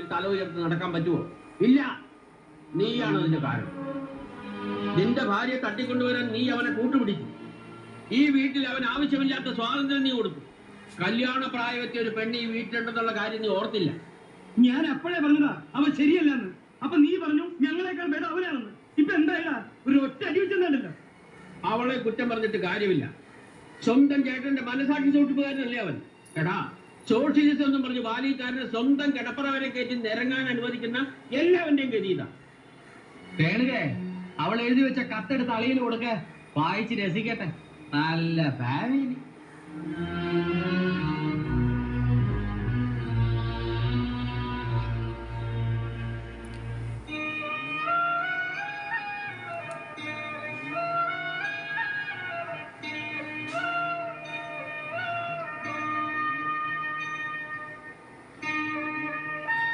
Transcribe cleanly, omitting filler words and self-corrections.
തല ഉയർത്തി നടക്കാൻ പറ്റുമോ? ഇല്ല. നീയാണ് അതിന്റെ കാരണം. നിന്റെ ഭാര്യയെ തട്ടിക്കൊണ്ടുവരാൻ നീ അവനെ കൂട്ടുപിടിച്ചു. ഈ വീട്ടിൽ അവൻ ആവശ്യമില്ലാത്ത സ്വാതന്ത്ര്യം നീ കൊടുത്തു. കല്യാണ പ്രായമെത്തിയ ഒരു പെണ്ണ് ഈ വീട്ടിലുണ്ടെന്നുള്ള കാര്യം നീ ഓർത്തില്ല. ഞാൻ അപ്പോഴേ പറഞ്ഞതാ അവൻ ശരിയല്ലെന്ന്. അപ്പൊ നീ പറഞ്ഞു ഞങ്ങളെക്കാൾ ഭേദം അവനാണെന്ന്. ഇപ്പൊ എന്തായാ ഒരു ഒറ്റ അടി വെച്ചെന്നല്ലോ. അവളെ കുറ്റം പറഞ്ഞിട്ട് കാര്യമില്ല. സ്വന്തം ചേട്ടന്റെ മനസാക്ഷി സൂക്ഷിപ്പുകാരനല്ലേ അവൻ. എടാ, സോഷ്യലിസം എന്നും പറഞ്ഞ് ബാലിക്കാരനെ സ്വന്തം കിടപ്പറ വരെ കയറ്റി നിരങ്ങാൻ അനുവദിക്കുന്ന എല്ലാവന്റെയും ഗതിയിതാ. രേണുകേ, അവൾ എഴുതി വെച്ച കത്തെടുത്ത് അളിയിൽ കൊടുക്ക, വായിച്ച് രസിക്കട്ടെ. നല്ല ഫാമിലി.